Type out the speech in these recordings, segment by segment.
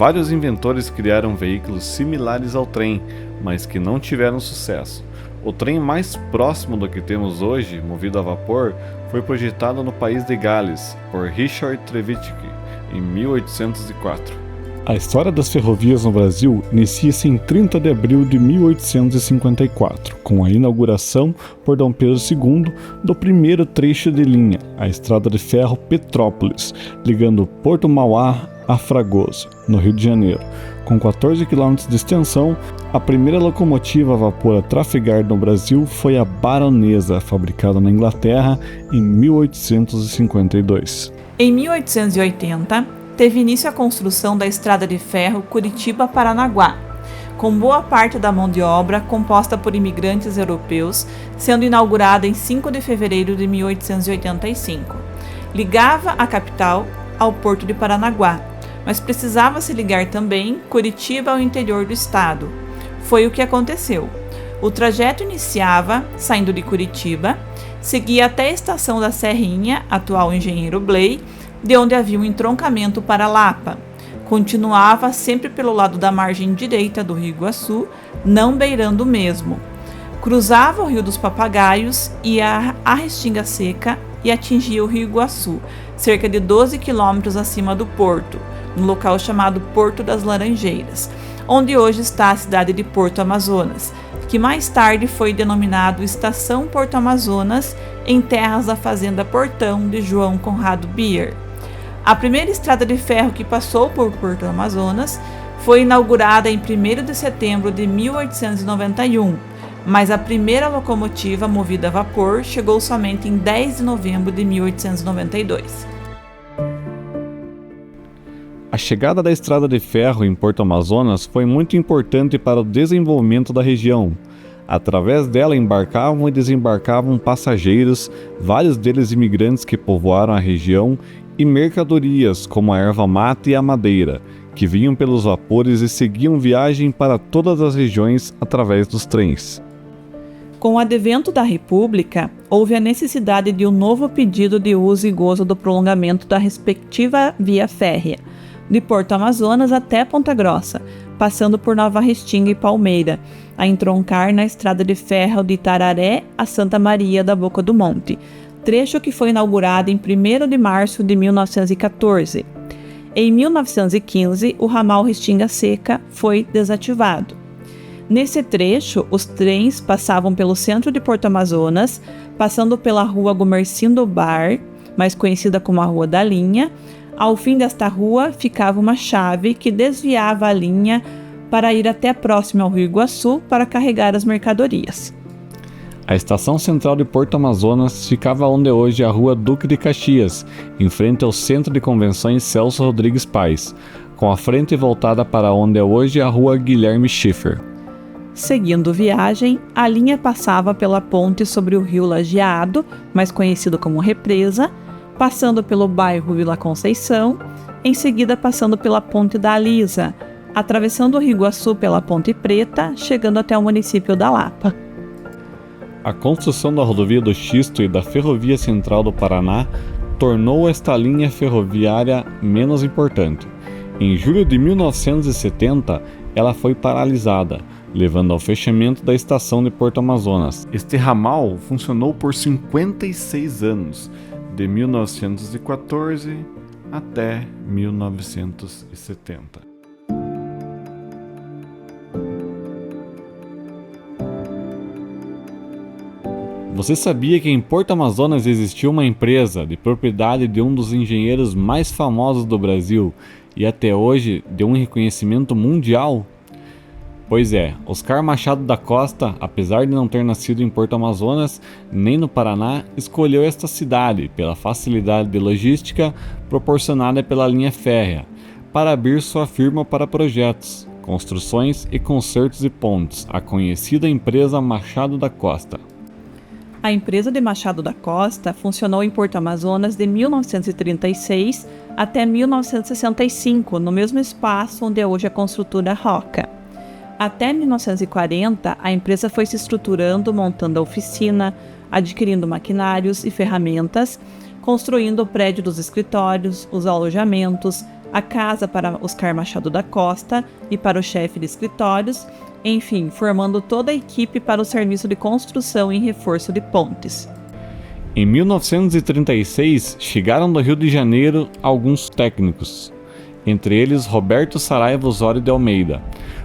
Vários inventores criaram veículos similares ao trem, mas que não tiveram sucesso. O trem mais próximo do que temos hoje, movido a vapor, foi projetado no país de Gales, por Richard Trevithick, em 1804. A história das ferrovias no Brasil inicia-se em 30 de abril de 1854, com a inauguração por Dom Pedro II do primeiro trecho de linha, a Estrada de Ferro Petrópolis, ligando Porto Mauá a Fragoso, no Rio de Janeiro. Com 14 km de extensão, a primeira locomotiva a vapor a trafegar no Brasil foi a Baronesa, fabricada na Inglaterra em 1852. Em 1880, teve início a construção da Estrada de Ferro Curitiba-Paranaguá, com boa parte da mão de obra composta por imigrantes europeus, sendo inaugurada em 5 de fevereiro de 1885. Ligava a capital ao porto de Paranaguá, mas precisava se ligar também Curitiba ao interior do estado. Foi o que aconteceu. O trajeto iniciava, saindo de Curitiba, seguia até a estação da Serrinha, atual Engenheiro Bley, de onde havia um entroncamento para Lapa. Continuava sempre pelo lado da margem direita do Rio Iguaçu, não beirando o mesmo. Cruzava o Rio dos Papagaios, ia à Restinga Seca e atingia o Rio Iguaçu, cerca de 12 quilômetros acima do porto, no local chamado Porto das Laranjeiras, onde hoje está a cidade de Porto Amazonas, que mais tarde foi denominado Estação Porto Amazonas, em terras da fazenda Portão de João Conrado Bier. A primeira estrada de ferro que passou por Porto Amazonas foi inaugurada em 1º de setembro de 1891, mas a primeira locomotiva movida a vapor chegou somente em 10 de novembro de 1892. A chegada da estrada de ferro em Porto Amazonas foi muito importante para o desenvolvimento da região. Através dela embarcavam e desembarcavam passageiros, vários deles imigrantes que povoaram a região, e mercadorias como a erva mate e a madeira, que vinham pelos vapores e seguiam viagem para todas as regiões através dos trens. Com o advento da República, houve a necessidade de um novo pedido de uso e gozo do prolongamento da respectiva via férrea, de Porto Amazonas até Ponta Grossa, passando por Nova Restinga e Palmeira, a entroncar na estrada de ferro de Itararé a Santa Maria da Boca do Monte, trecho que foi inaugurado em 1º de março de 1914. Em 1915, o ramal Restinga Seca foi desativado. Nesse trecho, os trens passavam pelo centro de Porto Amazonas, passando pela rua Gumercindo Bar, mais conhecida como a Rua da Linha. Ao fim desta rua ficava uma chave que desviava a linha para ir até próximo ao Rio Iguaçu para carregar as mercadorias. A estação central de Porto Amazonas ficava onde hoje é a Rua Duque de Caxias, em frente ao Centro de Convenções Celso Rodrigues Paes, com a frente voltada para onde é hoje a Rua Guilherme Schiffer. Seguindo viagem, a linha passava pela ponte sobre o rio Lajeado, mais conhecido como Represa, passando pelo bairro Vila Conceição, em seguida passando pela Ponte da Alisa, atravessando o Rio Iguaçu pela Ponte Preta, chegando até o município da Lapa. A construção da rodovia do Xisto e da Ferrovia Central do Paraná tornou esta linha ferroviária menos importante. Em julho de 1970, ela foi paralisada, levando ao fechamento da estação de Porto Amazonas. Este ramal funcionou por 56 anos, de 1914 até 1970. Você sabia que em Porto Amazonas existiu uma empresa de propriedade de um dos engenheiros mais famosos do Brasil e até hoje deu um reconhecimento mundial? Pois é, Oscar Machado da Costa, apesar de não ter nascido em Porto Amazonas nem no Paraná, escolheu esta cidade pela facilidade de logística proporcionada pela linha férrea, para abrir sua firma para projetos, construções e consertos de pontes, a conhecida empresa Machado da Costa. A empresa de Machado da Costa funcionou em Porto Amazonas de 1936 até 1965, no mesmo espaço onde é hoje a construtora Roca. Até 1940, a empresa foi se estruturando, montando a oficina, adquirindo maquinários e ferramentas, construindo o prédio dos escritórios, os alojamentos, a casa para Oscar Machado da Costa e para o chefe de escritórios, enfim, formando toda a equipe para o serviço de construção e reforço de pontes. Em 1936, chegaram do Rio de Janeiro alguns técnicos, entre eles Roberto Saraiva Osório de Almeida.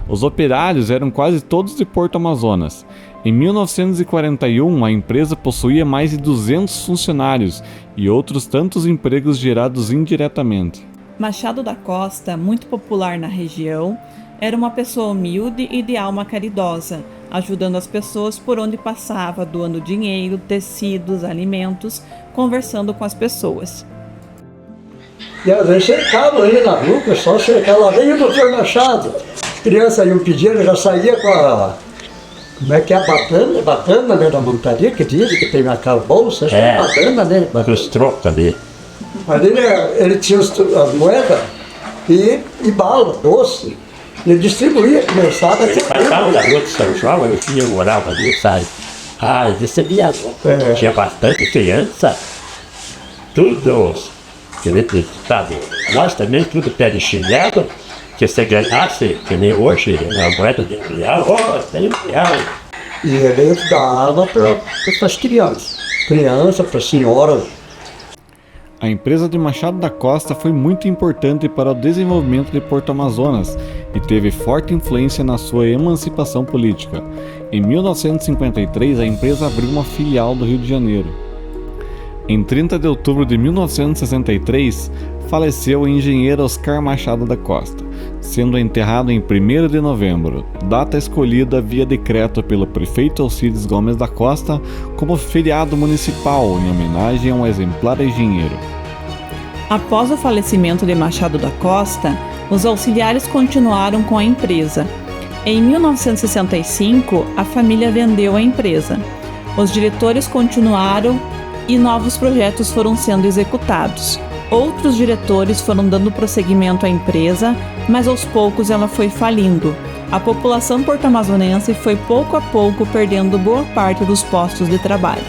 Os operários eram quase todos de Porto Amazonas. Em 1941, a empresa possuía mais de 200 funcionários e outros tantos empregos gerados indiretamente. Machado da Costa, muito popular na região, era uma pessoa humilde e de alma caridosa, ajudando as pessoas por onde passava, doando dinheiro, tecidos, alimentos, conversando com as pessoas. E às vezes cercavam ele na rua, o pessoal cercava, lá vem o doutor Machado. As crianças iam pedir, ele já saía com a... Como é que é a batana, né, da montaria, que dizem que tem aquela bolsa, batana, né? Os trocos ali. Mas ele tinha as moedas e bala, doce. Ele distribuía, começava a Ele passava na rua de São João, eu tinha morava ali, sabe? Ah, eu recebia. Tinha bastante criança. Tudo que necessitava. Nós também, tudo pé de chinelo, que você ganhasse, que nem hoje, a moeda de R$1, tem R$1. E ele dava para as crianças, para senhoras. A empresa de Machado da Costa foi muito importante para o desenvolvimento de Porto Amazonas e teve forte influência na sua emancipação política. Em 1953, a empresa abriu uma filial do Rio de Janeiro. Em 30 de outubro de 1963, faleceu o engenheiro Oscar Machado da Costa, sendo enterrado em 1º de novembro, data escolhida via decreto pelo prefeito Alcides Gomes da Costa como feriado municipal em homenagem a um exemplar engenheiro. Após o falecimento de Machado da Costa, os auxiliares continuaram com a empresa. Em 1965, a família vendeu a empresa. Os diretores continuaram e novos projetos foram sendo executados. Outros diretores foram dando prosseguimento à empresa, mas aos poucos ela foi falindo. A população porto-amazonense foi pouco a pouco perdendo boa parte dos postos de trabalho.